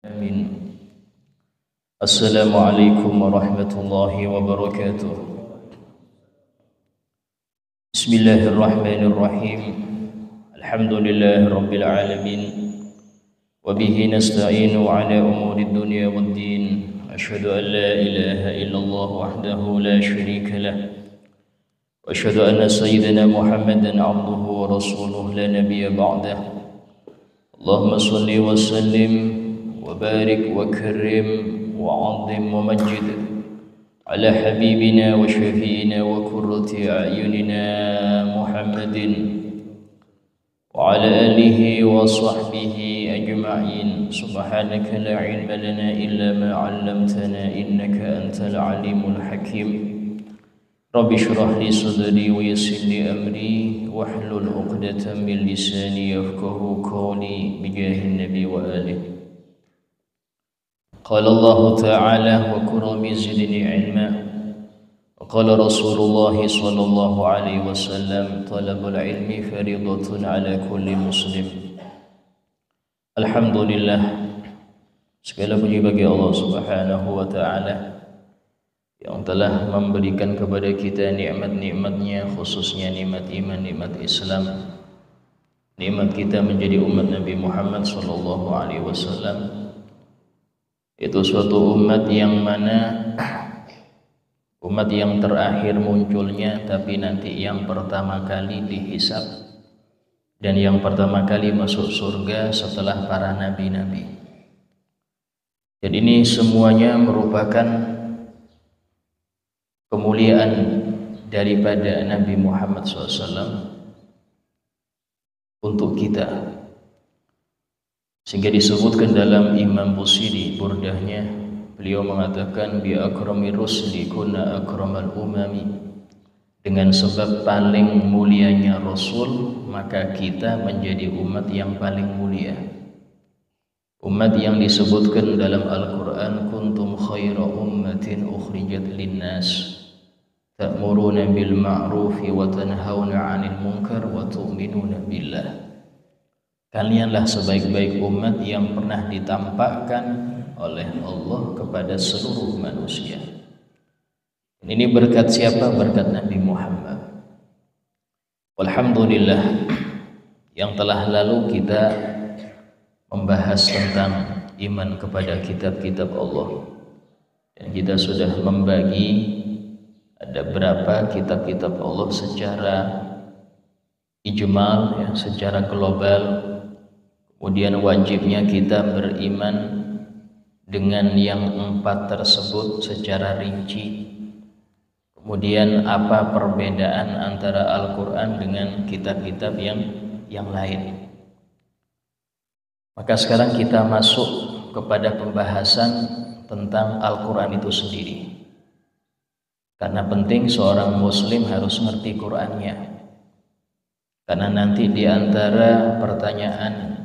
Amin. Assalamualaikum warahmatullahi wabarakatuh. Bismillahirrahmanirrahim. Alhamdulillahi rabbil alamin. Wabihi nasta'inu ala umuri dunya waddin. Ashhadu an la ilaha illallah wahdahu la sharika lah. Wa ashhadu anna sayyidina Muhammadan abduhu wa rasuluh la nabiyya ba'dah. Allahumma salli wa sallim وبارك وكرم وعظم ومجد على حبيبنا وشفينا وقرة أعيننا محمد وعلى آله وصحبه أجمعين. سبحانك لا علم لنا إلا ما علمتنا إنك أنت العليم الحكيم. رب اشرح لي صدري ويسر لي أمري واحلل عقدة من لساني يفقه قولي بجاه النبي وآله. قال الله تعالى وقل رب زدني علما. وقال رسول الله صلى الله عليه وسلم طلب العلم فريضة على كل مسلم. Alhamdulillah, segala puji bagi Allah Subhanahu wa taala yang telah memberikan kepada kita nikmat-nikmatnya, khususnya nikmat iman, nikmat Islam, nikmat kita menjadi umat Nabi Muhammad sallallahu alaihi wasallam. Itu suatu umat yang mana umat yang terakhir munculnya, tapi nanti yang pertama kali dihisab dan yang pertama kali masuk surga setelah para nabi-nabi. Dan ini semuanya merupakan kemuliaan daripada Nabi Muhammad SAW untuk kita. Sehingga disebutkan dalam Imam Busiri burdahnya, beliau mengatakan bi akrami rusli kunna akramal umami. Dengan sebab paling mulianya Rasul, maka kita menjadi umat yang paling mulia. Umat yang disebutkan dalam Al-Quran, kuntum khaira ummatin ukhrijat linnas ta'muruna bil ma'rufi wa tanhauna 'anil munkar wa tu'minuna billah. Kalianlah sebaik-baik umat yang pernah ditampakkan oleh Allah kepada seluruh manusia. Dan ini berkat siapa? Berkat Nabi Muhammad. Alhamdulillah, yang telah lalu kita membahas tentang iman kepada kitab-kitab Allah. Dan kita sudah membagi ada berapa kitab-kitab Allah secara ijmal, ya, secara global. Kemudian wajibnya kita beriman dengan yang 4 tersebut secara rinci. Kemudian apa perbedaan antara Al-Quran dengan kitab-kitab yang lain. Maka sekarang kita masuk kepada pembahasan tentang Al-Quran itu sendiri. Karena penting seorang muslim harus ngerti Qurannya. Karena nanti di antara pertanyaan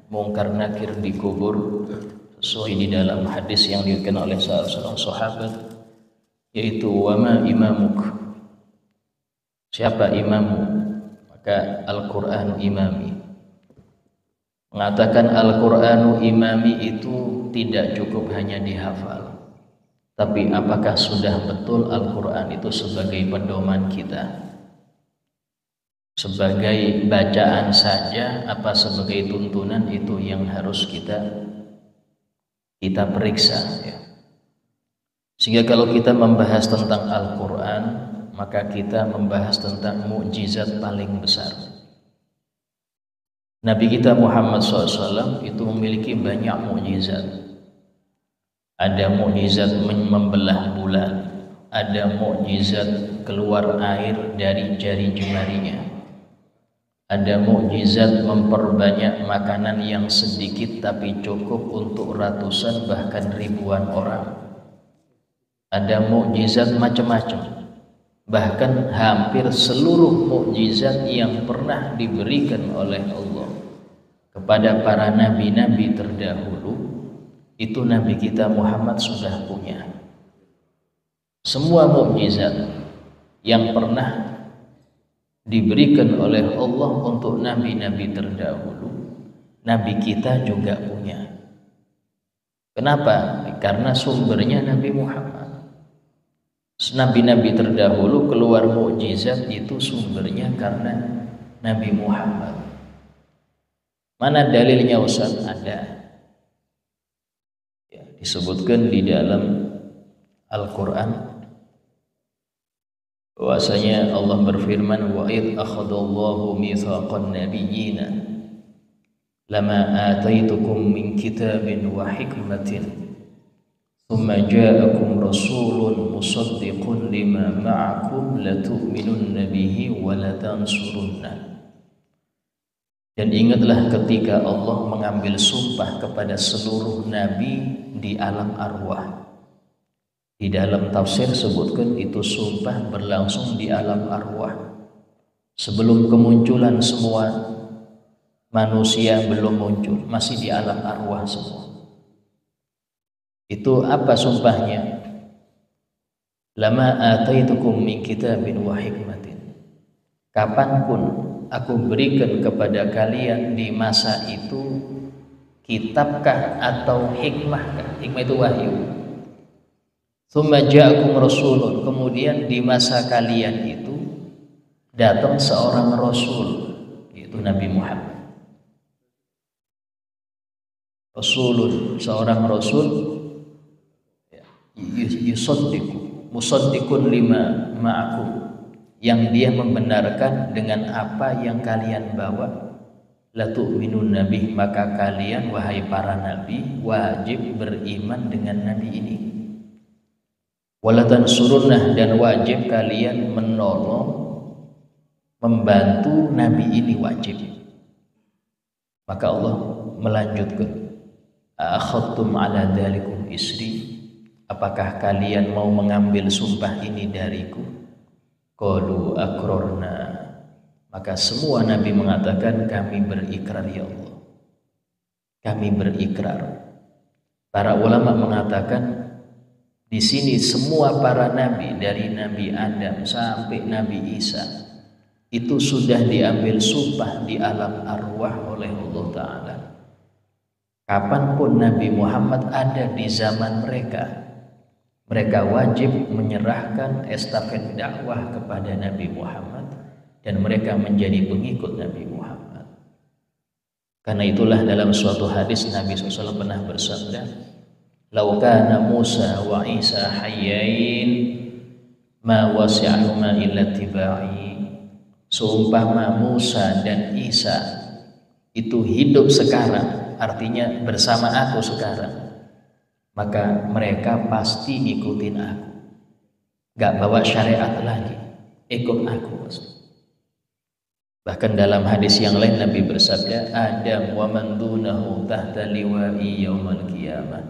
mungkar nakir di kubur, sesuai di dalam hadis yang diriwayatkan oleh seorang sahabat, yaitu wama imamuk, siapa imammu? Maka Al-Quran imami. Mengatakan Al-Quranu imami itu tidak cukup hanya dihafal, tapi apakah sudah betul Al-Quran itu sebagai pedoman kita, sebagai bacaan saja, apa sebagai tuntunan? Itu yang harus kita periksa, ya. Sehingga kalau kita membahas tentang Al-Quran, maka kita membahas tentang mukjizat paling besar. Nabi kita Muhammad SAW itu memiliki banyak mukjizat. Ada mukjizat membelah bulan, ada mukjizat keluar air dari jari jemarinya, ada mukjizat memperbanyak makanan yang sedikit tapi cukup untuk ratusan bahkan ribuan orang. Ada mukjizat macam-macam. Bahkan hampir seluruh mukjizat yang pernah diberikan oleh Allah kepada para nabi-nabi terdahulu, itu Nabi kita Muhammad sudah punya. Semua mukjizat yang pernah diberikan oleh Allah untuk nabi-nabi terdahulu, Nabi kita juga punya. Kenapa? Karena sumbernya Nabi Muhammad. Nabi-nabi terdahulu keluar mukjizat itu sumbernya karena Nabi Muhammad. Mana dalilnya Ustaz? Ada. Ya, disebutkan di dalam Al-Quran bahwasanya Allah berfirman, wa id akhadallahu mitsaqan nabiyyina lama ataitukum min kitabin wa hikmatin thumma ja'akum rasulun musaddiqun lima ma'akum latu'minunna bihi wa latansurunna. Dan ingatlah ketika Allah mengambil sumpah kepada seluruh nabi di alam arwah. Di dalam tafsir sebutkan itu sumpah berlangsung di alam arwah. Sebelum kemunculan semua manusia belum muncul, masih di alam arwah semua. Itu apa sumpahnya? Lama ataitukum min kitabin wa hikmatin. Kapanpun aku berikan kepada kalian di masa itu kitabkah atau hikmahkah? Hikmah itu wahyu. Tsumma ja'akum rasulun, kemudian di masa kalian itu datang seorang rasul, yaitu Nabi Muhammad. Rasulun, seorang rasul, yusaddiqu, musaddiqun lima ma'akum, yang dia membenarkan dengan apa yang kalian bawa. La tu'minun nabi, maka kalian wahai para nabi wajib beriman dengan nabi ini. Walatan surunnah, dan wajib kalian menolong, membantu nabi ini, wajib. Maka Allah melanjutkan, akhadtum ala dalikum isri, apakah kalian mau mengambil sumpah ini dariku? Qalu aqrarna, maka semua nabi mengatakan kami berikrar ya Allah, kami berikrar. Para ulama mengatakan di sini semua para nabi dari Nabi Adam sampai Nabi Isa itu sudah diambil sumpah di alam arwah oleh Allah Ta'ala. Kapanpun Nabi Muhammad ada di zaman mereka, mereka wajib menyerahkan estafet dakwah kepada Nabi Muhammad dan mereka menjadi pengikut Nabi Muhammad. Karena itulah dalam suatu hadis Nabi SAW pernah bersabda, "Lau kana Musa wa Isa hayyain ma wasi'ahuma illa tibai." Seumpama Musa dan Isa itu hidup sekarang, artinya bersama aku sekarang, maka mereka pasti ngikutin aku, gak bawa syariat lagi, ikut aku. Bahkan dalam hadis yang lain Nabi bersabda, Adam wa man dunahu tahta liwa'i yaumal qiyamah.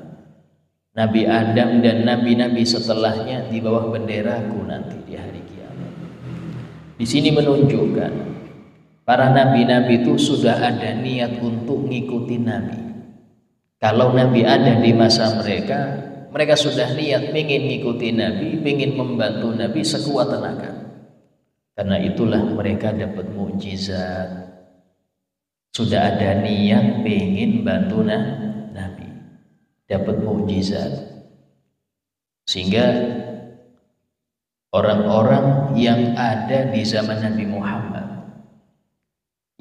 Nabi Adam dan nabi-nabi setelahnya di bawah benderaku nanti di hari kiamat. Di sini menunjukkan para nabi-nabi itu sudah ada niat untuk ngikuti Nabi. Kalau Nabi ada di masa mereka, mereka sudah niat ingin ngikuti Nabi, ingin membantu Nabi sekuat tenaga. Karena itulah mereka dapat mukjizat. Sudah ada niat ingin bantu Nabi, dapat mukjizat. Sehingga orang-orang yang ada di zaman Nabi Muhammad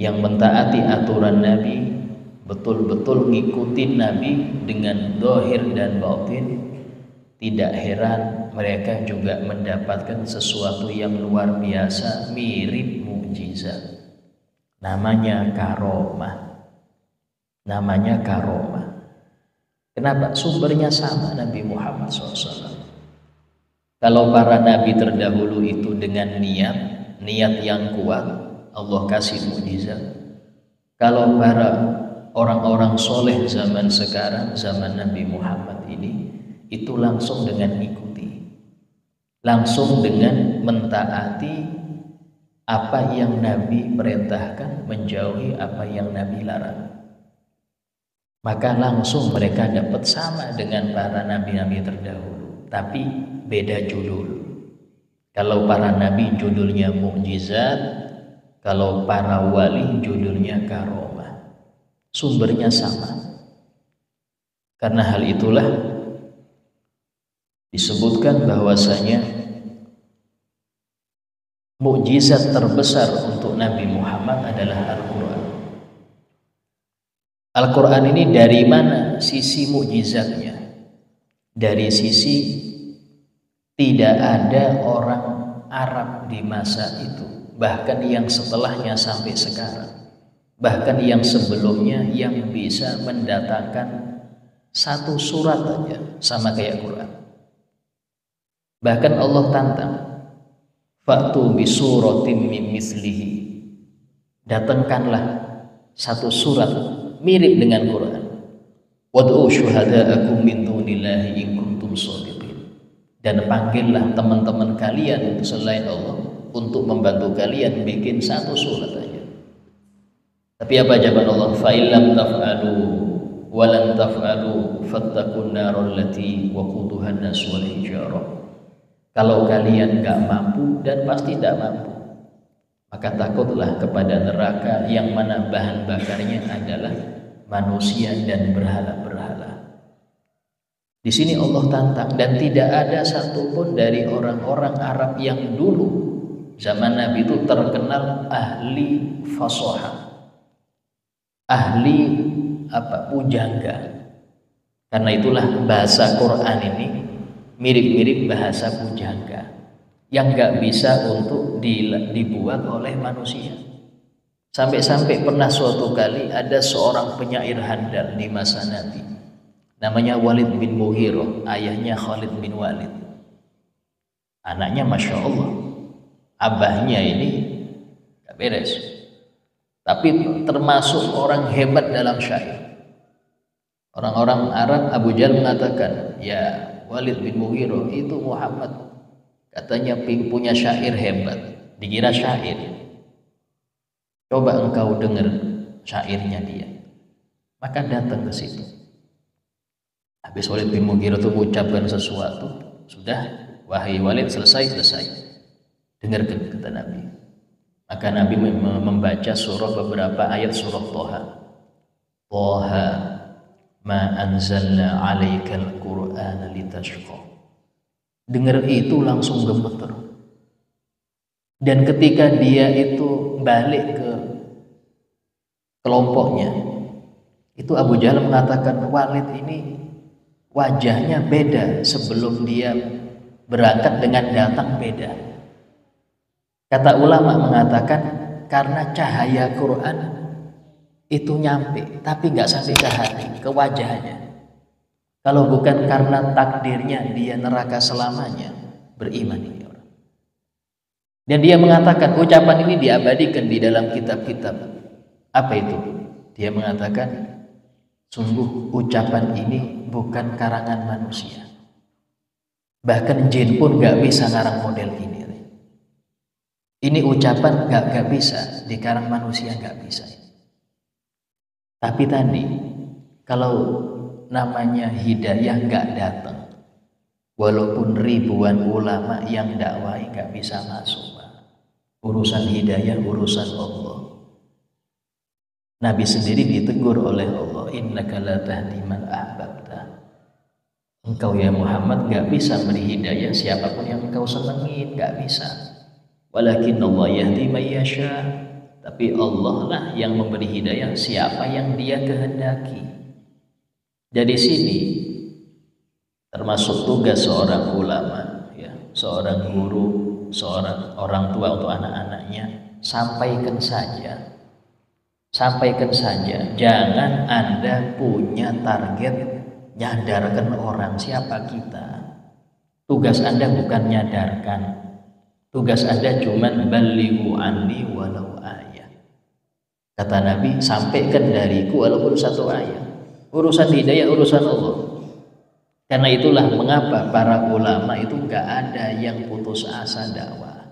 yang mentaati aturan Nabi, betul-betul ngikutin Nabi dengan zahir dan batin, tidak heran mereka juga mendapatkan sesuatu yang luar biasa, mirip mukjizat. Namanya karomah. Namanya karomah. Kenapa? Sumbernya sama, Nabi Muhammad SAW. Kalau para nabi terdahulu itu dengan niat yang kuat, Allah kasih mukjizat. Kalau para orang-orang soleh zaman sekarang, zaman Nabi Muhammad ini, itu langsung dengan mengikuti, langsung dengan mentaati apa yang Nabi perintahkan, menjauhi apa yang Nabi larang. Maka langsung mereka dapat sama dengan para nabi-nabi terdahulu, tapi beda judul. Kalau para nabi judulnya mukjizat, kalau para wali judulnya karomah. Sumbernya sama. Karena hal itulah disebutkan bahwasanya mukjizat terbesar untuk Nabi Muhammad adalah Al-Quran. Al-Quran ini dari mana sisi mukjizatnya? Dari sisi tidak ada orang Arab di masa itu, bahkan yang setelahnya sampai sekarang, bahkan yang sebelumnya, yang bisa mendatangkan satu surat aja sama kayak Quran. Bahkan Allah tantang, fa'tu bi suratin min mislihi, datangkanlah satu surat mirip dengan Quran. Wad'u syuhada'akum min dunillahi in kuntum shadiqin, dan panggillah teman-teman kalian selain Allah untuk membantu kalian bikin satu surat aja. Tapi apa jawaban Allah? Fa illam taf'alu wa lan taf'alu fattaqun narul lati waquduha an-nas wal hijarah. Kalau kalian gak mampu, dan pasti tidak mampu, maka takutlah kepada neraka yang mana bahan bakarnya adalah manusia dan berhala-berhala. Di sini Allah tantang, dan tidak ada satupun dari orang-orang Arab yang dulu zaman Nabi itu terkenal ahli fasoha, ahli pujangga. Karena itulah bahasa Quran ini mirip-mirip bahasa pujangga yang gak bisa untuk dibuat oleh manusia. Sampai-sampai pernah suatu kali ada seorang penyair handal di masa Nabi, namanya Walid bin Mughirah, ayahnya Khalid bin Walid. Anaknya Masya Allah, abahnya ini gak beres, tapi termasuk orang hebat dalam syair. Orang-orang Arab, Abu Jahal mengatakan, ya Walid bin Mughirah, itu Muhammad katanya punya syair hebat, dikira syair. Coba engkau dengar syairnya dia. Maka datang ke situ. Habis Walid bin Mughirah itu mengucapkan sesuatu, sudah, wahai Walid, selesai. Dengarkan kata Nabi. Maka Nabi membaca beberapa ayat surah Toha. Toha ma anzalna alaikal qur'ana litashqa. Dengar itu langsung gemeter. Dan ketika dia itu balik ke kelompoknya, itu Abu Jahal mengatakan, Walid ini wajahnya beda, sebelum dia berangkat dengan datang beda. Kata ulama mengatakan karena cahaya Quran itu nyampe, tapi nggak sampai ke hati, ke wajahnya. Kalau bukan karena takdirnya dia neraka selamanya, beriman ini orang. Dan dia mengatakan ucapan ini diabadikan di dalam kitab-kitab. Apa itu? Dia mengatakan, sungguh ucapan ini bukan karangan manusia. Bahkan jin pun nggak bisa ngarang model ini. Ini ucapan nggak bisa dikarang manusia, nggak bisa. Tapi tadi kalau namanya hidayah nggak datang, walaupun ribuan ulama yang dakwah nggak bisa masuk. Urusan hidayah urusan Allah. Nabi sendiri ditegur oleh Allah, innaka la tahdi man ahbabta. Engkau ya Muhammad nggak bisa beri hidayah siapapun yang engkau senengin, nggak bisa. Walakin Allah yahdi man yasha. Tapi Allah lah yang memberi hidayah siapa yang Dia kehendaki. Dari sini termasuk tugas seorang ulama, ya, seorang guru, seorang orang tua untuk anak-anaknya, sampaikan saja. Jangan Anda punya target nyadarkan orang siapa kita. Tugas Anda bukan nyadarkan. Tugas Anda cuman balighu anni walau ayat. Kata Nabi, sampaikan dariku walaupun satu ayat. Urusan hidayah urusan Allah. Karena itulah mengapa para ulama itu gak ada yang putus asa dakwah.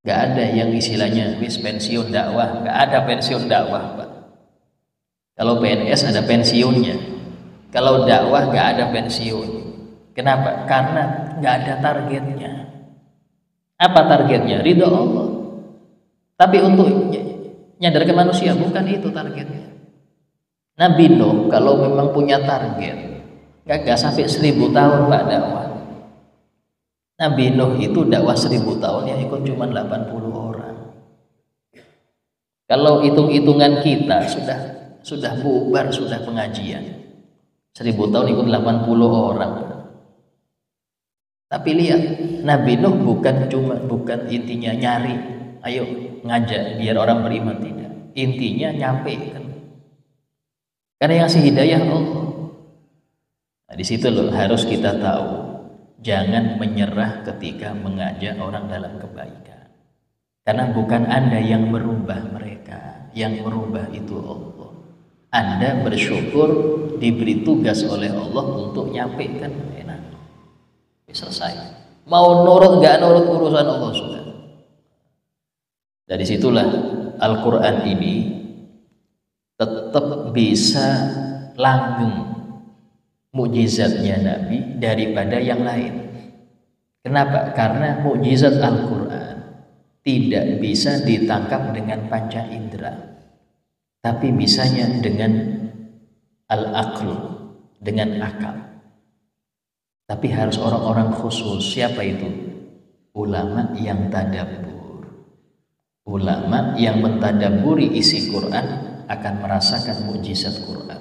Gak ada yang istilahnya wis pensiun dakwah. Gak ada pensiun dakwah, Pak. Kalau PNS ada pensiunnya. Kalau dakwah gak ada pensiun. Kenapa? Karena gak ada targetnya. Apa targetnya? Ridho Allah. Tapi untuk nyadarkan manusia bukan itu targetnya. Nabi Nuh kalau memang punya target, nggak sampai 1000 tahun Pak dakwah. Nabi Nuh itu dakwah 1000 tahun yang ikut cuma 80 orang. Kalau hitung-hitungan kita sudah bubar, sudah pengajian. 1000 tahun ikut 80 orang. Tapi lihat, Nabi Nuh bukan intinya nyari, ayo ngajak biar orang beriman, tidak. Intinya nyampe kan. Karena yang ngasih hidayah Allah. Nah, di situ loh harus kita tahu, jangan menyerah ketika mengajak orang dalam kebaikan. Karena bukan Anda yang merubah mereka, yang merubah itu Allah. Anda bersyukur diberi tugas oleh Allah untuk nyampaikan, enak. Selesai. Mau nurut nggak nurut urusan Allah sudah. Dari situlah Al-Quran ini tetap bisa langgeng mukjizatnya Nabi daripada yang lain. Kenapa? Karena mukjizat Al-Quran tidak bisa ditangkap dengan panca indera, tapi bisanya dengan al-aql, dengan akal. Tapi harus orang-orang khusus. Siapa itu? Ulama yang tadabbur. Ulama yang mentadabburi isi Quran akan merasakan mukjizat Quran.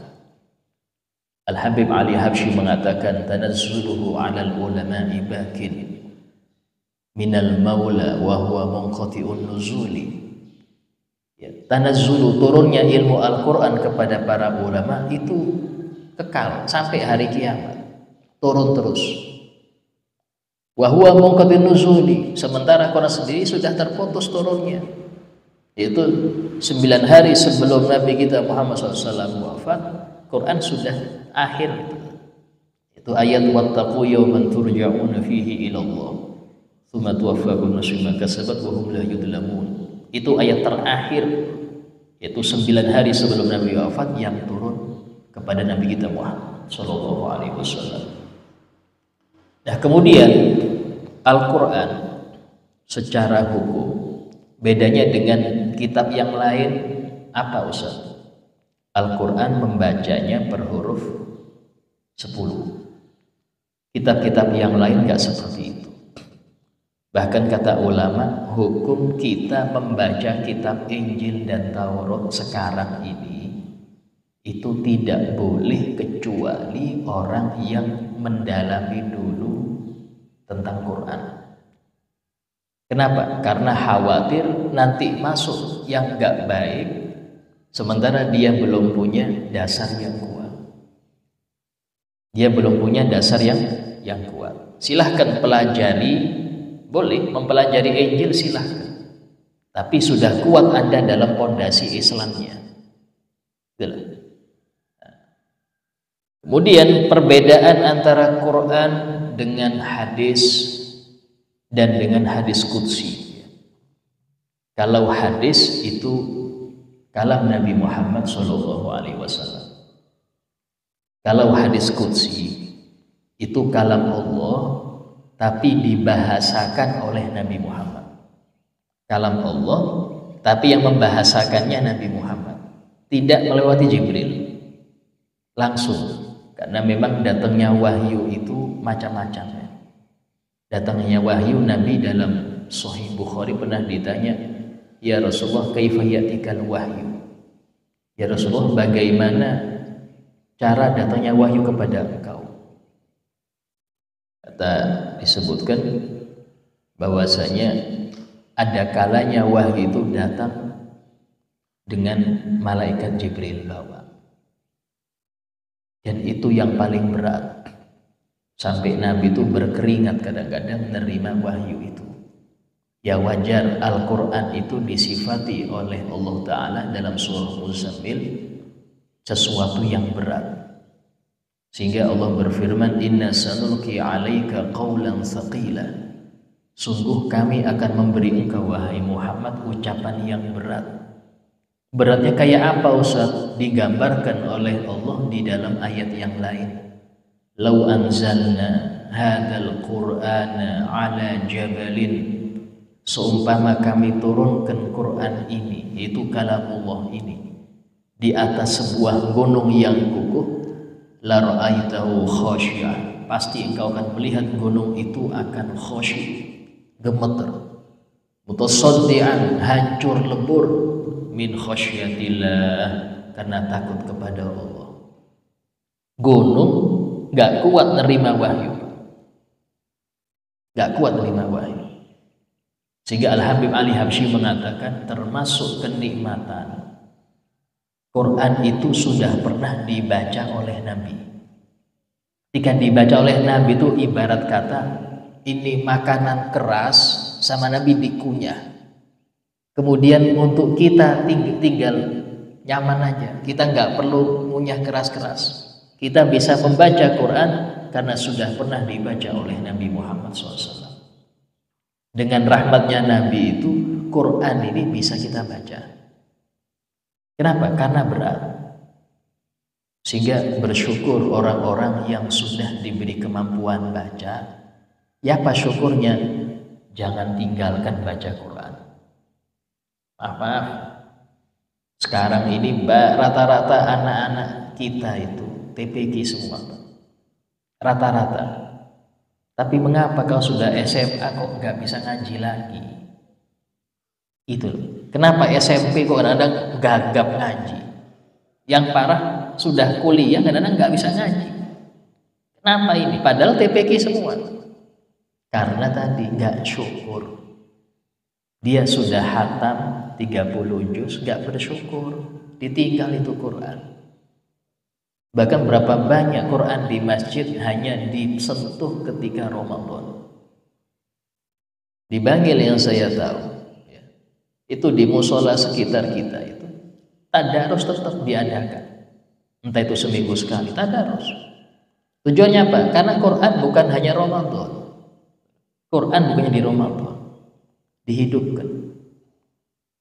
Al-Habib Ali Habsyi mengatakan, tanazzuluhu 'alal ulama'i bakin minal maula wa huwa munqati'un nuzuli. Ya, tanazzulu, turunnya ilmu Al-Quran kepada para ulama itu kekal sampai hari kiamat. Turun terus. Wa huwa munqati'un nuzuli, sementara Quran sendiri sudah terputus turunnya. Yaitu 9 hari sebelum Nabi kita Muhammad SAW wafat, Quran sudah akhir. Itu ayat wattaqu yawman turja'una fihi ila Allah tsumma tuwaffa kullu nafsin ma kasabat wa hum la yudlamun. Itu ayat terakhir, yaitu 9 hari sebelum Nabi wafat yang turun kepada Nabi kita Muhammad sallallahu alaihi wasallam. Nah, kemudian Al-Quran secara hukum bedanya dengan kitab yang lain apa Ustaz? Al-Quran membacanya per huruf 10. Kitab-kitab yang lain nggak seperti itu. Bahkan kata ulama, hukum kita membaca kitab Injil dan Taurat sekarang ini itu tidak boleh kecuali orang yang mendalami dulu tentang Quran. Kenapa? Karena khawatir nanti masuk yang nggak baik, sementara dia belum punya dasar yang kuat. Dia belum punya dasar yang kuat. Silahkan pelajari, boleh mempelajari Injil silahkan. Tapi sudah kuat Anda dalam pondasi Islamnya. Itulah. Kemudian perbedaan antara Quran dengan hadis dan dengan hadis qudsi. Kalau hadis itu kalam Nabi Muhammad SAW. Kalau hadis qudsi itu kalam Allah tapi dibahasakan oleh Nabi Muhammad. Kalam Allah tapi yang membahasakannya Nabi Muhammad, tidak melewati Jibril langsung. Karena memang datangnya wahyu itu macam-macam ya. Datangnya wahyu, Nabi dalam Sahih Bukhari pernah ditanya, ya Rasulullah kaifa yatikal wahyu? Ya Rasulullah, bagaimana cara datangnya wahyu kepada engkau? Kata disebutkan bahwasanya ada kalanya wahyu itu datang dengan malaikat Jibril bawa. Dan itu yang paling berat, sampai Nabi itu berkeringat kadang-kadang menerima wahyu itu. Ya wajar, Al-Quran itu disifati oleh Allah Ta'ala dalam surah Muzammil sesuatu yang berat, sehingga Allah berfirman, inna sanulqi alaika qawlan thaqila, sungguh kami akan memberi engkau wahai Muhammad ucapan yang berat. Beratnya kayak apa Ustaz? Digambarkan oleh Allah di dalam ayat yang lain. Lau anzalna hadzal qur'ana ala jabalin, seumpama kami turunkan Quran ini, yaitu kalam Allah ini, di atas sebuah gunung yang kukuh, la ra'aitahu khashi'an, pasti engkau akan melihat gunung itu akan khasyi', gemeter, mutasaddian, hancur lebur, min khasyatillah, karena takut kepada Allah. Gunung gak kuat nerima wahyu, gak kuat nerima wahyu. Sehingga Al-Habib Ali Habsyi mengatakan termasuk kenikmatan Quran itu sudah pernah dibaca oleh Nabi. Ketika dibaca oleh Nabi itu ibarat kata ini makanan keras sama Nabi dikunyah. Kemudian untuk kita tinggal nyaman aja, kita nggak perlu ngunyah keras-keras. Kita bisa membaca Quran karena sudah pernah dibaca oleh Nabi Muhammad SAW. Dengan rahmatnya Nabi itu, Quran ini bisa kita baca. Kenapa? Karena berat. Sehingga bersyukur orang-orang yang sudah diberi kemampuan baca. Ya apa syukurnya? Jangan tinggalkan baca Quran. Maaf. Sekarang ini rata-rata anak-anak kita itu TPQ semua. Rata-rata. Tapi mengapa kalau sudah SMA kok nggak bisa ngaji lagi? Itu. Kenapa SMP kok kadang-kadang gagap ngaji? Yang parah sudah kuliah kadang-kadang nggak bisa ngaji. Kenapa ini? Padahal TPQ semua. Karena tadi nggak syukur. Dia sudah hatam 30 juz, nggak bersyukur. Ditinggal itu Quran. Bahkan berapa banyak Quran di masjid hanya disentuh ketika Ramadan. Di Bangil yang saya tahu, ya, itu di musola sekitar kita itu tadarus tetap diadakan. Entah itu seminggu sekali tadarus. Tujuannya apa? Karena Quran bukan hanya Ramadan. Quran bukannya di Ramadan. Dihidupkan.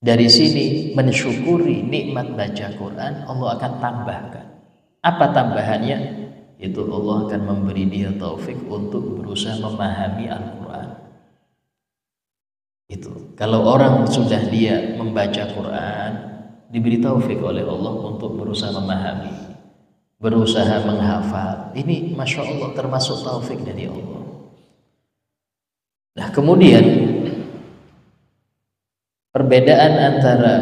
Dari sini mensyukuri nikmat baca Quran, Allah akan tambahkan. Apa tambahannya? Itu Allah akan memberi dia taufik untuk berusaha memahami Al-Quran. Itu. Kalau orang sudah dia membaca Quran, diberi taufik oleh Allah untuk berusaha memahami, berusaha menghafal. Ini Masya Allah termasuk taufik dari Allah. Nah kemudian perbedaan antara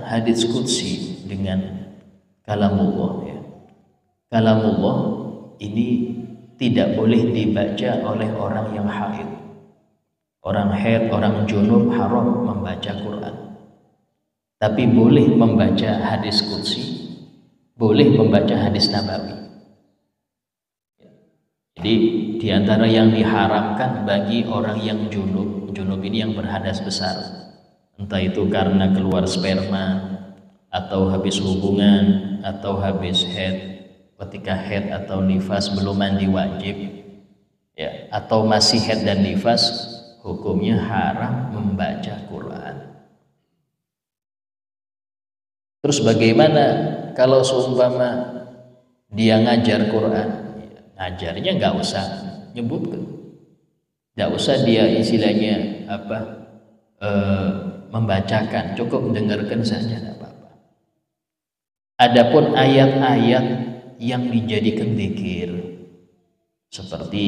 hadits qudsi dengan kalamullah, ya. Kalamullah ini tidak boleh dibaca oleh orang yang haid. Orang haid, orang junub haram membaca Quran. Tapi boleh membaca hadis qudsi, boleh membaca hadis nabawi. Jadi di antara yang diharamkan bagi orang yang junub ini yang berhadas besar. Entah itu karena keluar sperma, atau habis hubungan, atau habis haid. Ketika haid atau nifas belum mandi wajib, ya, atau masih haid dan nifas, hukumnya haram membaca Quran. Terus bagaimana kalau seumpama dia ngajar Quran? Ngajarnya nggak usah nyebutkan, nggak usah dia istilahnya membacakan, cukup dengarkan saja, tidak apa-apa. Adapun ayat-ayat yang dijadikan dzikir seperti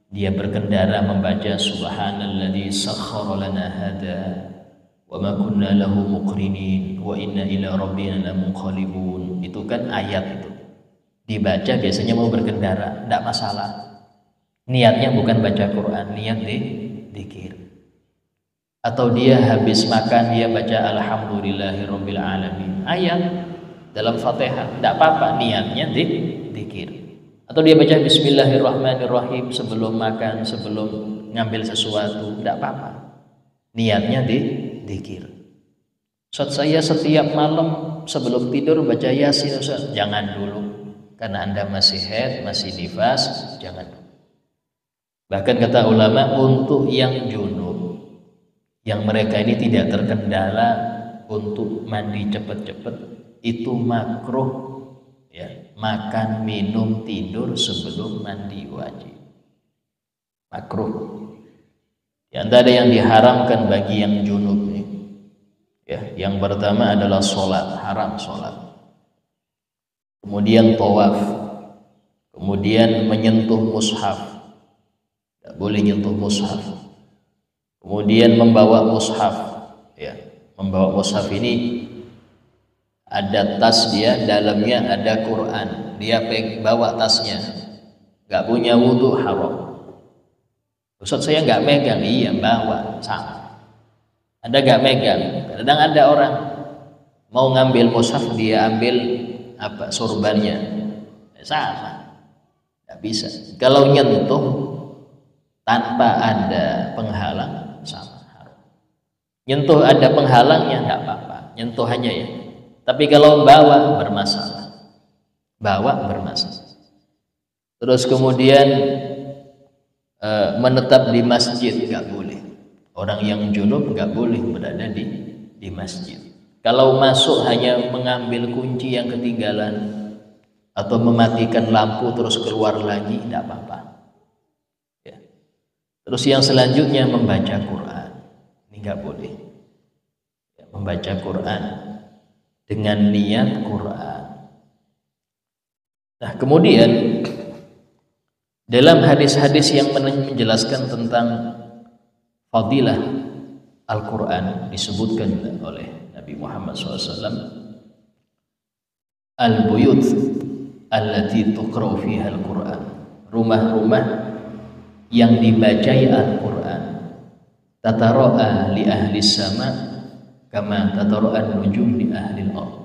dia berkendara membaca subhanalladzi sakhkhara lana hada wa ma kunna lahu muqrinin wa inna ila rabbina lamunqalibun, itu kan ayat itu dibaca biasanya mau berkendara, tidak masalah. Niatnya bukan baca Quran, niat dzikir. Atau dia habis makan dia baca alhamdulillahirabbil alamin, ayat dalam Fatihah, tidak apa-apa, niatnya dzikir. Atau dia baca bismillahirrahmanirrahim sebelum makan, sebelum ngambil sesuatu, tidak apa-apa, niatnya dzikir. Ustaz, saya setiap malam sebelum tidur baca Yasin, Ustaz. Jangan dulu, karena Anda masih haid, masih nifas, jangan. Bahkan kata ulama, untuk yang junub, yang mereka ini tidak terkendala untuk mandi cepat-cepat, itu makruh, ya, makan, minum, tidur sebelum mandi wajib. Makruh. Di antara yang diharamkan bagi yang junub, ya, yang pertama adalah sholat, haram sholat. kemudian tawaf, kemudian menyentuh mushaf, tidak boleh nyentuh mushaf, kemudian membawa mushaf, ya, membawa mushaf ini ada tas dia, dalamnya ada Quran, dia bawa tasnya, nggak punya wudhu haram. Ustaz saya nggak megang, iya bawa sama. Ada nggak megang? Kadang ada orang mau ngambil mushaf, dia ambil apa sorbannya, sama, nggak bisa. Kalau nyentuh tanpa ada penghalang sama haram. Nyentuh ada penghalangnya nggak apa-apa, nyentuh hanya ya. Tapi kalau bawa bermasalah, bawa bermasalah. Terus kemudian menetap di masjid nggak boleh. Orang yang junub nggak boleh berada di masjid. Kalau masuk hanya mengambil kunci yang ketinggalan atau mematikan lampu terus keluar lagi, tidak apa-apa. Ya. Terus yang selanjutnya membaca Quran, ini nggak boleh. Ya, membaca Quran dengan niat Quran. Nah, kemudian dalam hadis-hadis yang menjelaskan tentang fadilah Al-Quran disebutkan oleh Nabi Muhammad SAW, al-buyut allati tuqra'u fiha al-Quran, rumah-rumah yang dibacai Al-Quran, tatara'a li ahli sama kama tatara'a nujum li ahli al-ard.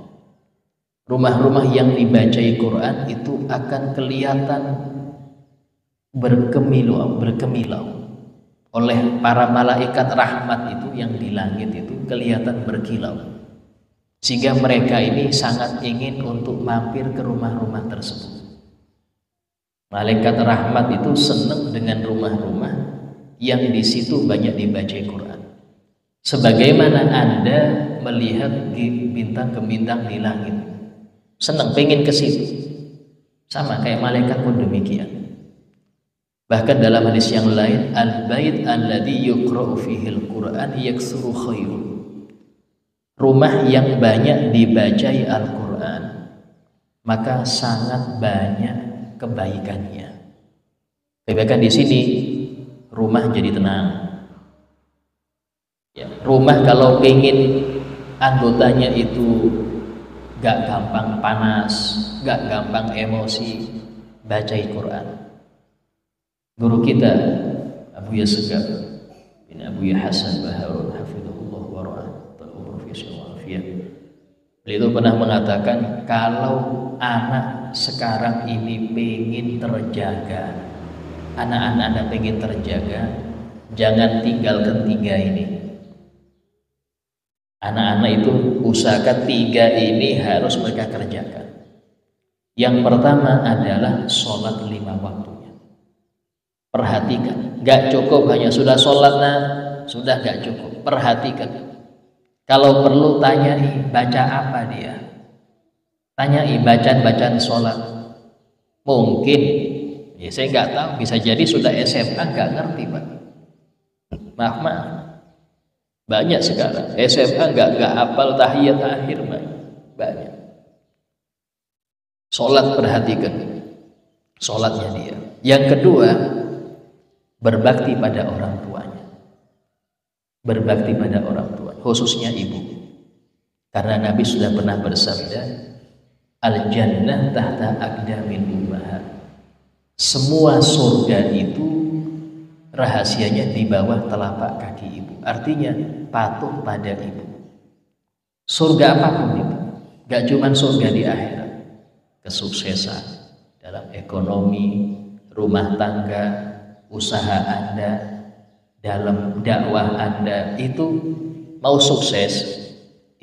Rumah-rumah yang dibacai Quran itu akan kelihatan berkemilau oleh para malaikat rahmat itu yang di langit itu, kelihatan berkilau, sehingga mereka ini sangat ingin untuk mampir ke rumah-rumah tersebut. Malaikat rahmat itu senang dengan rumah-rumah yang di situ banyak dibaca Quran, sebagaimana Anda melihat bintang ke bintang di langit, senang pengen ke situ, sama kayak malaikat pun demikian. Bahkan dalam hadis yang lain, al-bait alladzi yuqra'u fihi al-Qur'an yaktsuru khairun. Rumah yang banyak dibacai Al-Qur'an, maka sangat banyak kebaikannya. Kebaikan di sini rumah jadi tenang. Ya, rumah kalau pengen anggotanya itu gak gampang panas, gak gampang emosi, bacai Quran. Guru kita Abu Yasegaf bin Abu Hasan Baharul hafizahullah wa ra'ah, profesional afiyah. Beliau pernah mengatakan, kalau anak sekarang ini pengen terjaga, anak-anak Anda pengen terjaga, jangan tinggalkan 3 ini. Anak-anak itu usahakan 3 ini harus mereka kerjakan. Yang pertama adalah sholat 5 waktunya. Perhatikan, gak cukup hanya sudah sholat, nah sudah gak cukup. Perhatikan, kalau perlu tanyai baca apa dia, tanyai bacaan sholat. Mungkin ya saya nggak tahu, bisa jadi sudah SMA nggak ngerti Pak. Maaf, banyak sekarang SMA nggak hafal tahiyat akhir, banyak. Sholat, perhatikan sholatnya dia. Yang kedua, berbakti pada orang tuanya, berbakti pada orang tua, khususnya ibu, karena Nabi sudah pernah bersabda, al jannah tahta aqdamil ummahat, semua surga itu rahasianya di bawah telapak kaki ibu. Artinya patuh pada ibu. Surga apapun itu, gak cuma surga di akhirat, kesuksesan dalam ekonomi, rumah tangga, usaha Anda, dalam dakwah Anda, itu mau sukses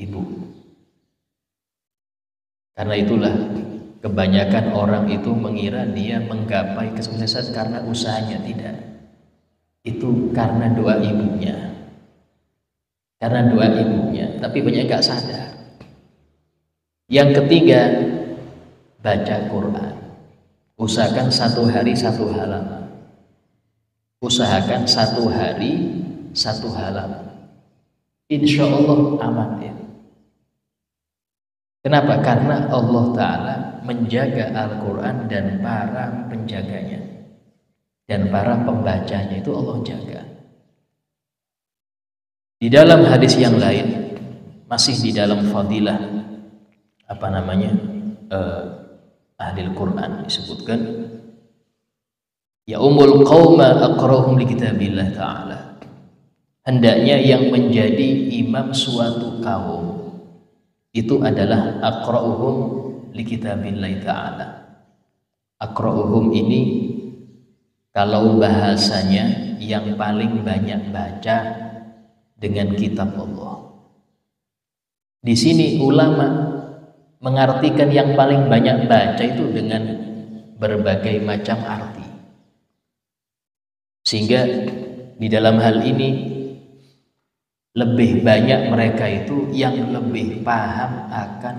ibu. Karena itulah kebanyakan orang itu mengira dia menggapai kesuksesan karena usahanya. Tidak, itu karena doa ibunya, karena doa ibunya. Tapi banyak gak sadar. Yang ketiga, baca Quran. Usahakan 1 hari 1 halaman. Usahakan 1 hari 1 halaman. Insya Allah aman ya. Kenapa? Karena Allah Ta'ala menjaga Al-Quran dan para penjaganya dan para pembacanya itu Allah jaga. Di dalam hadis yang lain, masih di dalam fadilah ahli Al-Quran disebutkan, ya umul qauma aqra'uhum li kitabillah ta'ala. Hendaknya yang menjadi imam suatu kaum itu adalah aqra'uhum li kitabillah ta'ala. Aqra'uhum ini kalau bahasanya yang paling banyak baca dengan kitab Allah. Di sini ulama mengartikan yang paling banyak baca itu dengan berbagai macam arti. Sehingga di dalam hal ini lebih banyak mereka itu yang lebih paham akan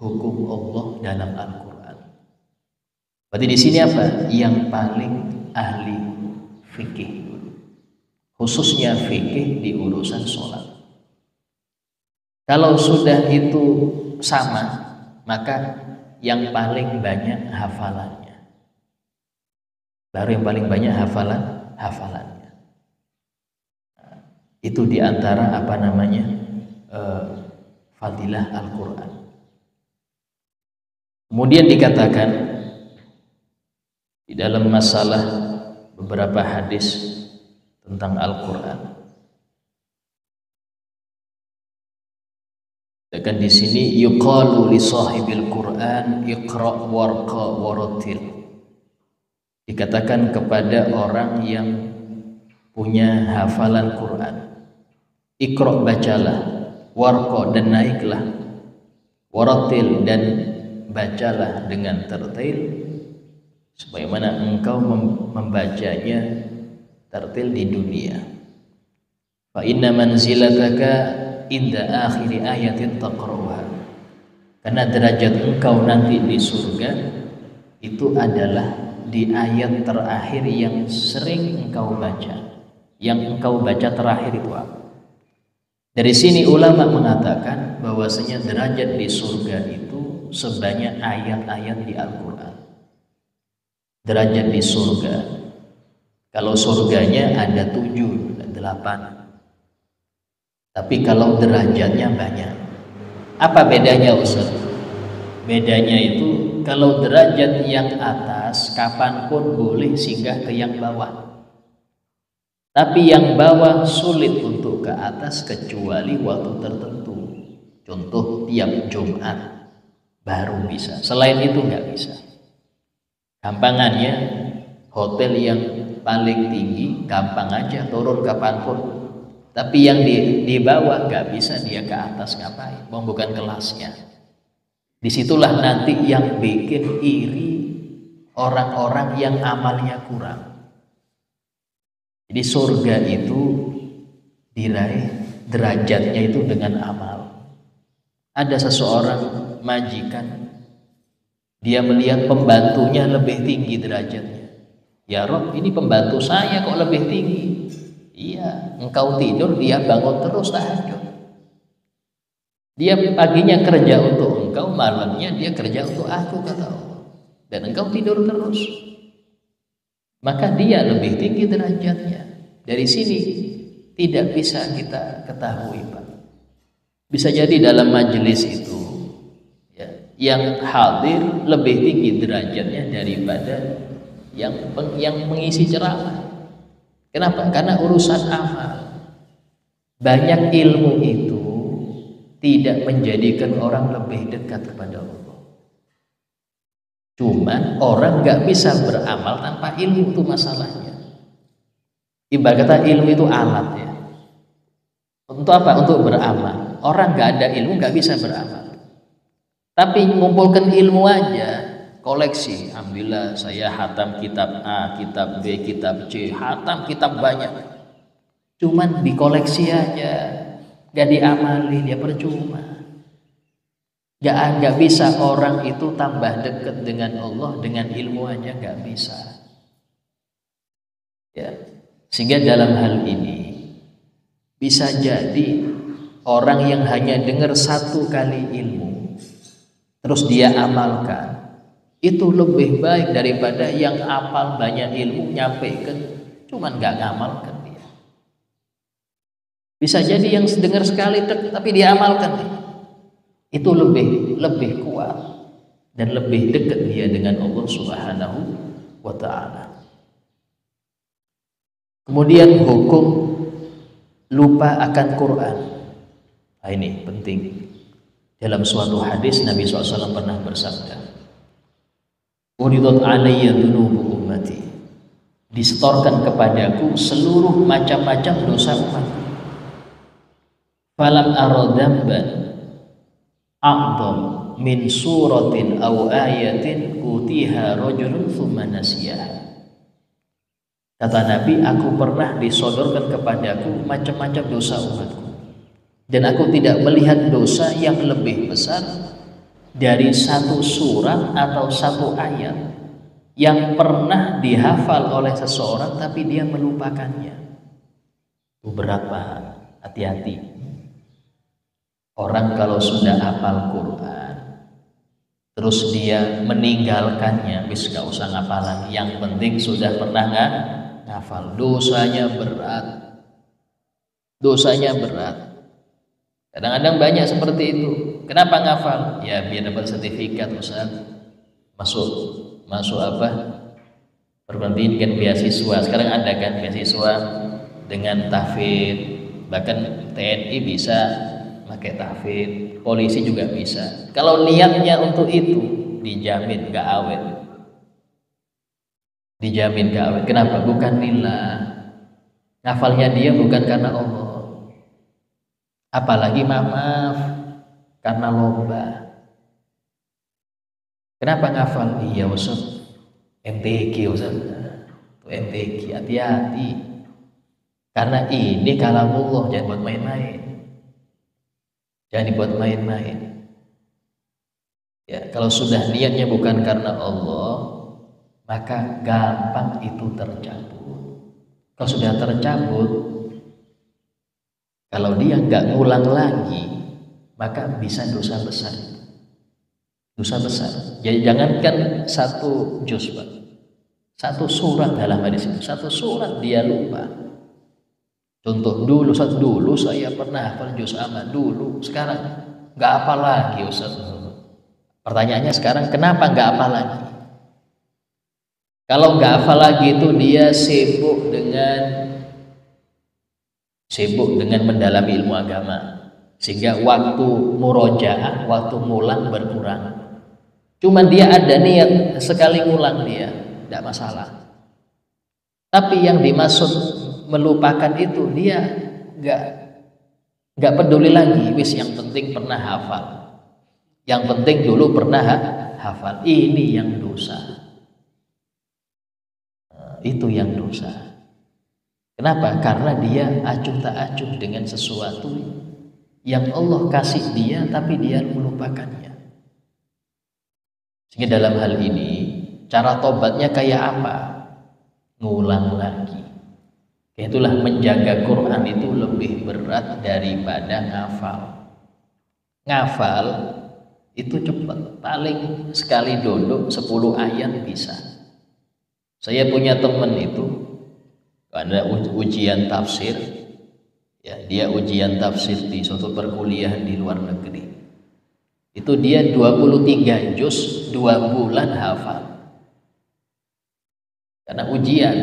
hukum Allah dalam Al-Quran. Berarti di sini apa? Yang paling ahli fikih, khususnya fikih di urusan sholat. Kalau sudah itu sama, maka yang paling banyak hafalannya. Baru yang paling banyak hafalannya. Itu diantara fadilah Al-Quran. Kemudian dikatakan di dalam masalah beberapa hadis tentang Al-Quran. Dan di sini yuqalu li sahibil Quran iqra' warqa warattil. Dikatakan kepada orang yang punya hafalan Quran, iqra' bacalah, warqa dan naiklah, warattil dan bacalah dengan tertil sebagaimana engkau membacanya tertil di dunia. Fa inna manzilataka inda akhiri ayatin taqra'uha. Karena derajat engkau nanti di surga itu adalah di ayat terakhir yang sering engkau baca. Yang engkau baca terakhir itu apa? Dari sini ulama mengatakan bahwasanya derajat di surga itu sebanyak ayat-ayat di Al-Quran. Derajat di surga, kalau surganya ada 7, 8. Tapi kalau derajatnya banyak. Apa bedanya Ustaz? Bedanya itu kalau derajat yang atas kapanpun boleh singgah ke yang bawah. Tapi yang bawah sulit untuk ke atas kecuali waktu tertentu. Contoh tiap Jumat baru bisa. Selain itu nggak bisa. Gampangannya hotel yang paling tinggi gampang aja turun kapanpun. Tapi yang di bawah nggak bisa dia ke atas, ngapain? Bukan kelasnya. Disitulah nanti yang bikin iri orang-orang yang amalnya kurang. Jadi surga itu diraih derajatnya itu dengan amal. Ada seseorang majikan, dia melihat pembantunya lebih tinggi derajatnya. Ya Rob, ini pembantu saya kok lebih tinggi. Iya, engkau tidur, dia bangun terus tahajud. Dia paginya kerja untuk engkau, malamnya dia kerja untuk aku, kata Allah. Dan engkau tidur terus. Maka dia lebih tinggi derajatnya. Dari sini tidak bisa kita ketahui, Pak. Bisa jadi dalam majelis itu ya, yang hadir lebih tinggi derajatnya daripada yang mengisi ceramah. Kenapa? Karena urusan amal. Banyak ilmu itu tidak menjadikan orang lebih dekat kepada Allah. Cuman orang nggak bisa beramal tanpa ilmu, itu masalahnya. Ibarat kata ilmu itu alat ya. Untuk apa? Untuk beramal. Orang nggak ada ilmu nggak bisa beramal. Tapi mengumpulkan ilmu aja, koleksi. Alhamdulillah saya hatam kitab A, kitab B, kitab C, hatam kitab banyak. Cuman dikoleksi aja, nggak diamali, dia percuma. Nggak bisa orang itu tambah dekat dengan Allah dengan ilmu aja, nggak bisa. Ya, sehingga dalam hal ini bisa jadi orang yang hanya dengar satu kali ilmu terus dia amalkan, Itu lebih baik daripada yang apal banyak ilmu nyampaikan cuman nggak ngamalkan dia. Bisa jadi yang dengar sekali tapi dia amalkan dia. Itu lebih kuat dan lebih dekat dia dengan Allah Subhanahu wa taala. Kemudian hukum lupa akan Quran. Nah, ini penting. Dalam suatu hadis Nabi SAW pernah bersabda, "Uridat alayya dhunubu ummati." Disetorkan kepadaku seluruh macam-macam dosa umatku. Falam aradamban a'dham min suratin aw ayatin utiha rajulun thumma nasiyaha. Kata Nabi, aku pernah disodorkan kepadaku macam-macam dosa umatku, dan aku tidak melihat dosa yang lebih besar dari satu surat atau satu ayat yang pernah dihafal oleh seseorang tapi dia melupakannya. Itu berat, Pak. Hati-hati. Orang kalau sudah hafal Quran terus dia meninggalkannya, bis gak usah ngapal lagi, yang penting sudah pernah ngafal. Dosanya berat. Kadang-kadang banyak seperti itu. Kenapa ngafal? Ya biar dapat sertifikat, Ustaz. Masuk apa? Perguruan tinggi dengan beasiswa. Sekarang ada kan beasiswa dengan tahfidz. Bahkan TNI bisa pakai tahfidz, polisi juga bisa. Kalau niatnya untuk itu, dijamin gak awet. Kenapa? Bukan lillah. Ngafalnya dia bukan karena Allah. Apalagi maaf karena lomba. Kenapa ngafal? Iya Ustaz, MTQ Ustaz. MTQ, hati-hati. Karena ini kalamullah, jangan buat main-main. Jangan dibuat main-main. Ya, kalau sudah niatnya bukan karena Allah, maka gampang itu tercabut. Kalau sudah tercabut, kalau dia nggak ngulang lagi, maka bisa dosa besar. Jadi jangankan satu juz, Pak. Satu surat dalam hadis itu, satu surat dia lupa. Contoh dulu saya pernah hafal juz amma dulu, sekarang nggak hafal lagi Ustaz. Pertanyaannya sekarang kenapa nggak hafal lagi? Kalau nggak hafal lagi itu dia sibuk dengan mendalami ilmu agama, sehingga waktu murojaah, waktu ngulang berkurang. Cuman dia ada niat sekali ngulang dia, tidak masalah. Tapi yang dimaksud melupakan itu dia nggak peduli lagi. Wis yang penting pernah hafal. Yang penting dulu pernah hafal. Ini yang dosa. Itu yang dosa. Kenapa? Karena dia acuh tak acuh dengan sesuatu yang Allah kasih dia, tapi dia melupakannya. Sehingga dalam hal ini cara tobatnya kayak apa? Ngulang lagi. Itulah menjaga Quran itu lebih berat daripada ngafal. Ngafal itu cepat, paling sekali dodok 10 ayat bisa. Saya punya teman itu ada ujian tafsir, ya dia ujian tafsir di suatu perkuliahan di luar negeri. Itu dia 23 juz 2 bulan hafal. Karena ujian.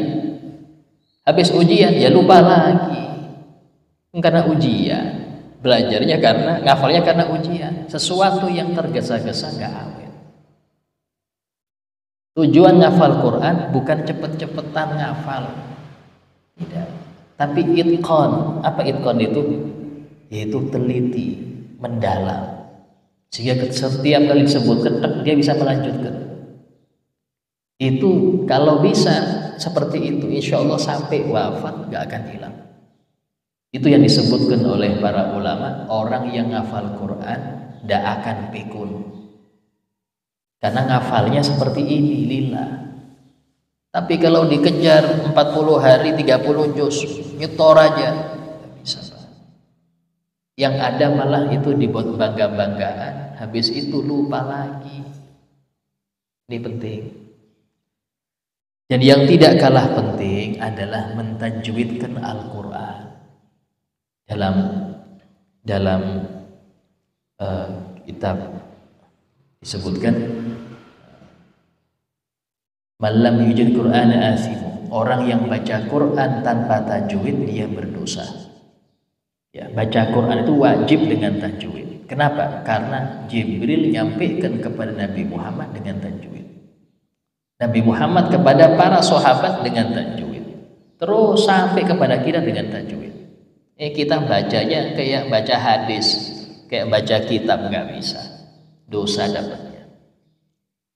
Habis ujian ya lupa lagi. Karena ujian. Belajarnya karena ngafalnya karena ujian. Sesuatu yang tergesa-gesa nggak awet. Tujuan ngafal Quran bukan cepet-cepetan ngafal. Tidak. Tapi itqan. Apa itqan itu? Yaitu teliti, mendalam. Sehingga setiap kali disebutkan dia bisa melanjutkan. Itu kalau bisa seperti itu, insya Allah sampai wafat gak akan hilang. Itu yang disebutkan oleh para ulama, orang yang ngafal Quran gak akan pikun. Karena ngafalnya seperti ini, lillah. Tapi kalau dikejar 40 hari 30 juz, nyetor aja, gak bisa. Yang ada malah itu dibuat bangga-banggaan, habis itu lupa lagi. Ini penting. Dan yang tidak kalah penting adalah mentajwidkan Al-Quran. Dalam kitab disebutkan malam yujid Quran asimu, orang yang baca Quran tanpa tajwid dia berdosa. Ya, baca Quran itu wajib dengan tajwid. Kenapa? Karena Jibril nyampaikan kepada Nabi Muhammad dengan tajwid. Nabi Muhammad kepada para sahabat dengan tajwid. Terus sampai kepada kita dengan tajwid. Kita bacanya kayak baca hadis, kayak baca kitab, nggak bisa, dosa dapatnya.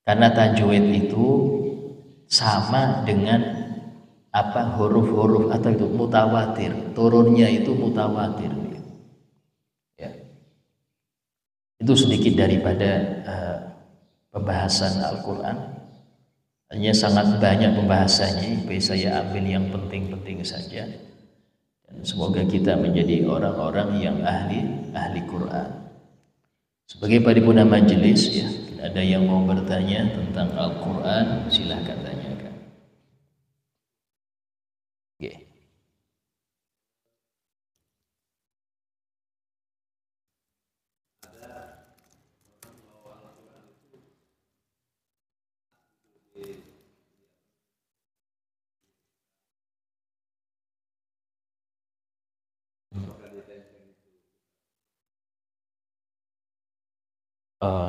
Karena tajwid itu sama dengan huruf-huruf atau itu mutawatir, turunnya itu mutawatir. Ya. Itu sedikit daripada pembahasan Al-Quran. Hanya sangat banyak pembahasannya, saya ambil yang penting-penting saja. Dan semoga kita menjadi orang-orang yang ahli Quran. Sebagai paripurna majelis, ya, ada yang mau bertanya tentang Al-Quran, silahkan tanyakan. Okay.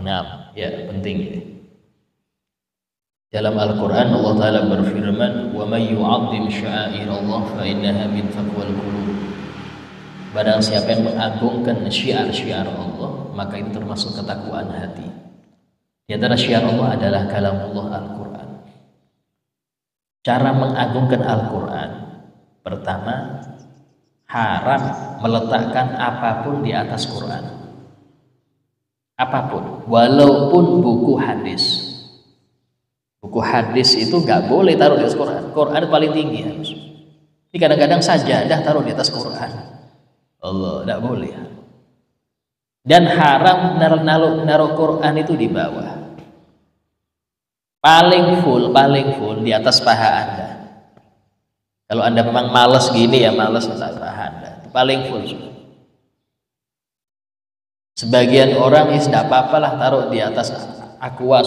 Nah, ya penting ya. Dalam Al-Quran Allah Ta'ala berfirman, wa may yu'azzim sya'airallah fa innaha min taqwal qulub. Barang siapa yang mengagungkan syiar-syiar Allah, maka itu termasuk ketakwaan hati. Di antara syiar Allah adalah kalamullah Al-Quran. Cara mengagungkan Al-Quran, pertama, haram meletakkan apapun di atas Quran. Apapun, walaupun buku hadis. Buku hadis itu nggak boleh taruh di atas Quran. Quran paling tinggi harus. Ini kadang-kadang sajadah taruh di atas Quran. Allah, nggak boleh. Dan haram naruh Quran itu di bawah. Paling full di atas paha Anda. Kalau Anda memang malas gini ya, malas atas paha Anda. Paling full. Sebagian orang tidak apa-apalah taruh di atas aqua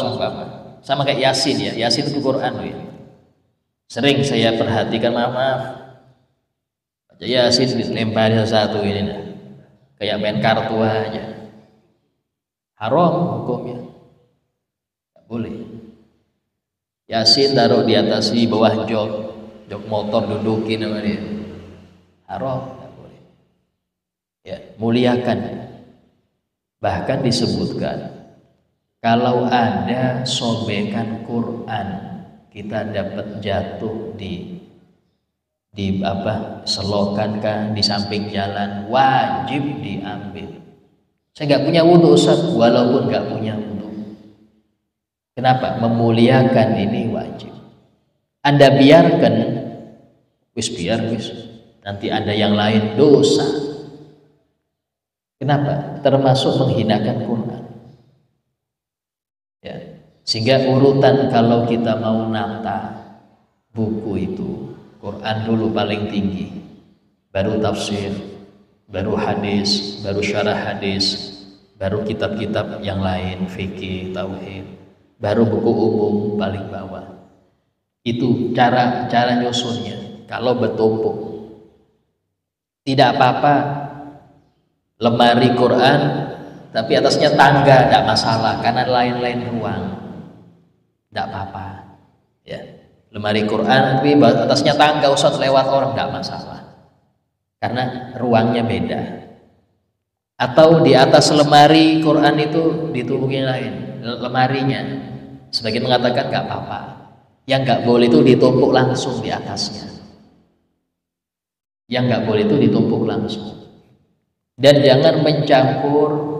sama kayak Yasin ya. Yasin itu Quran ya. Sering saya perhatikan, maaf baca Yasin dilempari satu ini nah. Kayak main kartu aja. Haram hukumnya. Tidak boleh. Yasin taruh di atas, di bawah jok motor dudukin sama dia. Haram, tidak boleh. Ya, muliakan. Bahkan disebutkan kalau ada sobekan Quran, kita dapat jatuh di selokan kan, di samping jalan, wajib diambil. Saya nggak punya wudhu Ustaz, walaupun nggak punya wudhu. Kenapa? Memuliakan ini wajib. Anda biarkan, biar nanti ada yang lain dosa. Kenapa? Termasuk menghinakan Quran. Ya. Sehingga urutan kalau kita mau nata buku itu, Quran dulu paling tinggi, baru tafsir, baru hadis, baru syarah hadis, baru kitab-kitab yang lain, fikih, tauhid, baru buku umum paling bawah. Itu cara nyusunnya. Kalau bertumpuk, tidak apa-apa lemari Quran tapi atasnya tangga, tidak masalah karena lain-lain ruang, tidak apa-apa ya. Lemari Quran tapi atasnya tangga, Ustaz lewat orang, tidak masalah karena ruangnya beda. Atau di atas lemari Quran itu ditumpuknya lain lemarinya, sebagian mengatakan nggak apa-apa. Yang nggak boleh itu ditumpuk langsung di atasnya, yang nggak boleh itu ditumpuk langsung. Dan jangan mencampur.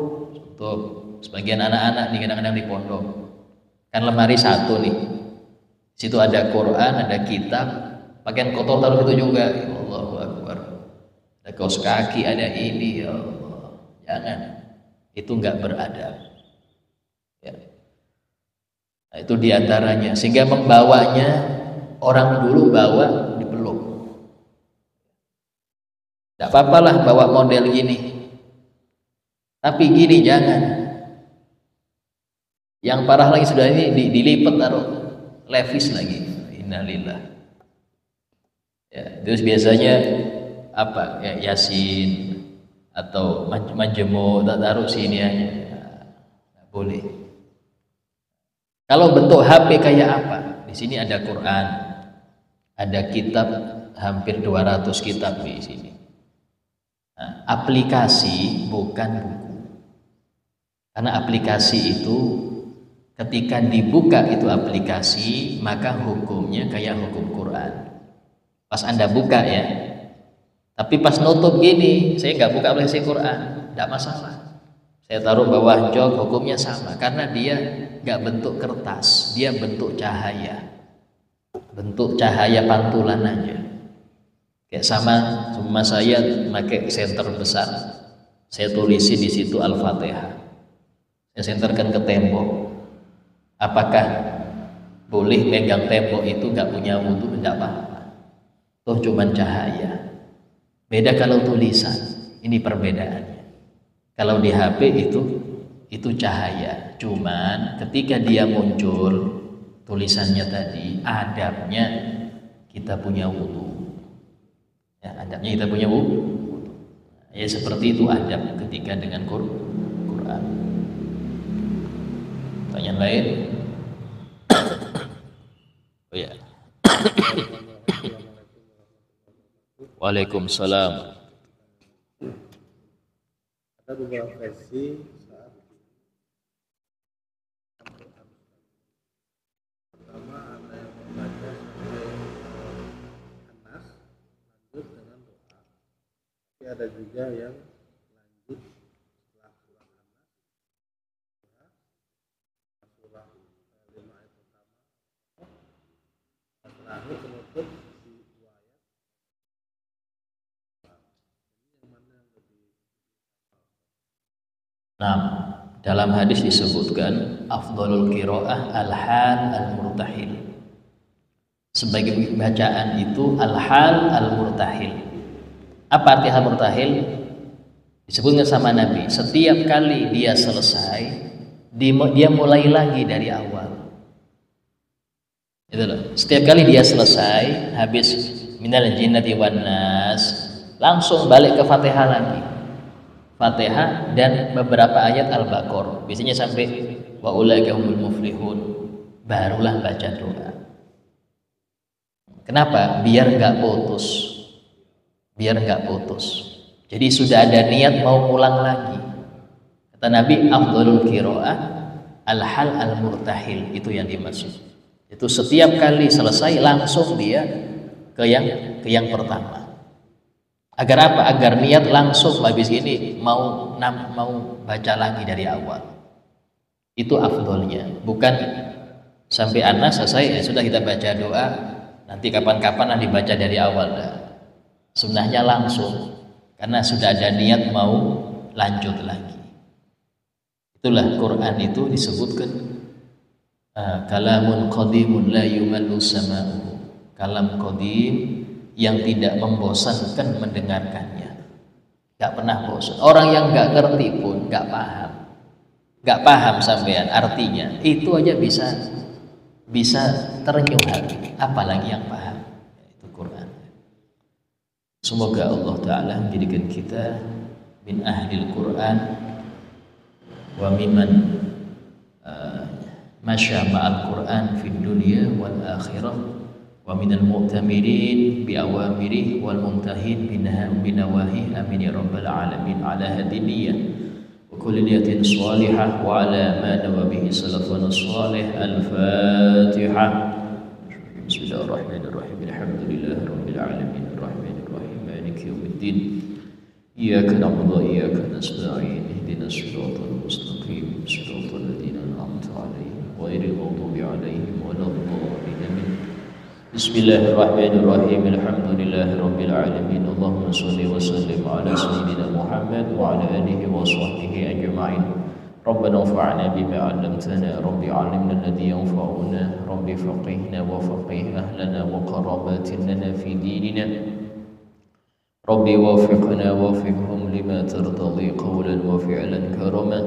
Untuk sebagian anak-anak nih kadang-kadang di pondok kan lemari satu nih, situ ada Quran, ada kitab, pakaian kotor taruh itu juga, ya Allahu Akbar, ada kaos kaki, ada ini, ya Allah, jangan, itu nggak beradab ya. Nah, itu diantaranya. Sehingga membawanya, orang dulu bawa dipeluk. Tidak apa-apalah bawa model gini, tapi gini jangan. Yang parah lagi sudah ini dilipat taruh levis lagi. Innalillah. Ya, terus biasanya apa? Ya, Yasin atau majmu tak taruh sini aja. Nggak boleh. Kalau bentuk HP kayak apa? Di sini ada Quran, ada kitab hampir 200 kitab di sini. Nah, aplikasi bukan buku. Karena aplikasi itu ketika dibuka itu aplikasi, maka hukumnya kayak hukum Quran. Pas Anda buka ya, tapi pas nutup gini, saya nggak buka aplikasi Quran, tidak masalah. Saya taruh bawah jok, hukumnya sama. Karena dia nggak bentuk kertas, dia bentuk cahaya. Bentuk cahaya pantulan aja. Kayak sama saya pakai senter besar, saya tulisi di situ Al-Fatihah, saya senterkan ke tembok. Apakah boleh megang tembok itu nggak punya wudhu? Nggak apa-apa, toh cuman cahaya. Beda kalau tulisan, ini perbedaannya. Kalau di HP itu cahaya, cuman ketika dia muncul tulisannya tadi, adabnya kita punya wudhu. Ya, adabnya kita punya wudhu. Ya seperti itu adab ketika dengan Quran. Pertanyaan lain? Oh ya. Waalaikumsalam. Ada beberapa versi saat pertama ada yang membaca sampai Anas lanjut dengan doa, tapi ada juga yang lanjut setelah surah Anas surah 5 ayat pertama, terakhir penutup di 2 ayat. Yang mana yang lebih? Nah, dalam hadis disebutkan afdhalul qiraah al-hal al-murtahil. Sebagai bacaan itu al-hal al-murtahil. Apa arti al-murtahil? Disebutkan sama Nabi, setiap kali dia selesai, dia mulai lagi dari awal. Itu loh. Setiap kali dia selesai, habis minal jinnati wan nas, langsung balik ke Fatihah lagi. Fatihah dan beberapa ayat Al-Baqarah. Biasanya sampai wa ulaika humul muflihun, barulah baca doa. Kenapa? Biar nggak putus. Biar nggak putus. Jadi sudah ada niat mau ulang lagi. Kata Nabi, afdhalul qiraah al-hal al-murtahil, itu yang dimaksud. Itu setiap kali selesai langsung dia ke yang pertama. Agar apa? Agar niat langsung habis ini mau baca lagi dari awal. Itu afdolnya. Bukan sampai Anas selesai ya sudah kita baca doa, nanti kapan-kapan nanti baca dari awal. Nah, sunnahnya langsung karena sudah ada niat mau lanjut lagi. Itulah Quran itu disebutkan kalamun qadimun la yumallu sama'uhu. Kalam qadim yang tidak membosankan mendengarkannya, nggak pernah bosan. Orang yang nggak ngerti pun nggak paham sampean artinya, itu aja bisa terenyuh hati, apalagi yang paham. Itu Quran. Semoga Allah Ta'ala menjadikan kita min ahlil Quran wa mimman masya ma'al Quran fid dunya wal akhirah wa minal mu'tamirin bi awamirih wal muntahin binawahi. Amin ya rabbal alamin. Ala hadiniyah wa kulli niyatin salihah wa ala ma nawa bihi salafun salih. Al-Fatihah. Bismillahirrahmanirrahim. Alhamdulillahi rabbil alamin arrahmanir rahim maliki yaumiddin. Iyyaka na'budu wa iyyaka nasta'in ihdinas siratal mustaqim siratal ladzina an'amta 'alaihim ghairil maghdubi 'alaihim waladdallin. Bismillahirrahmanirrahim. Alhamdulillahi rabbil alamin. Allahumma shalli wa sallim ala sayyidina Muhammad wa ala alihi wa sahbihi ajma'in. ربنا انفعنا بما علمتنا رب علمنا الذي ينفعنا رب فقهنا وفقه أهلنا وقراباتنا في ديننا رب وفقنا وفقهم لما ترتضي قولا وفعلا كرما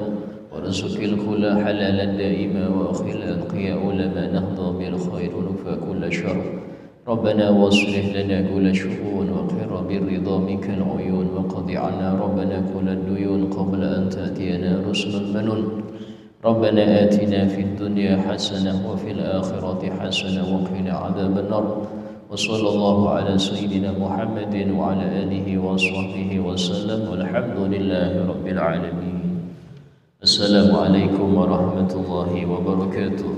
ورزق الخلا حلالا دائما وأخلا القياء لما نهضى بالخير نفى كل شر ربنا واصلح لنا كل شؤون وقر بالرضا منك العيون وقض عنا ربنا كل الديون قبل أن تأتينا رسل المنون ربنا آتنا في الدنيا حسنة وفي الآخرة حسنة وقنا عذاب النار وصلى الله على سيدنا محمد وعلى آله وصحبه وسلم والحمد لله رب العالمين. السلام عليكم ورحمة الله وبركاته.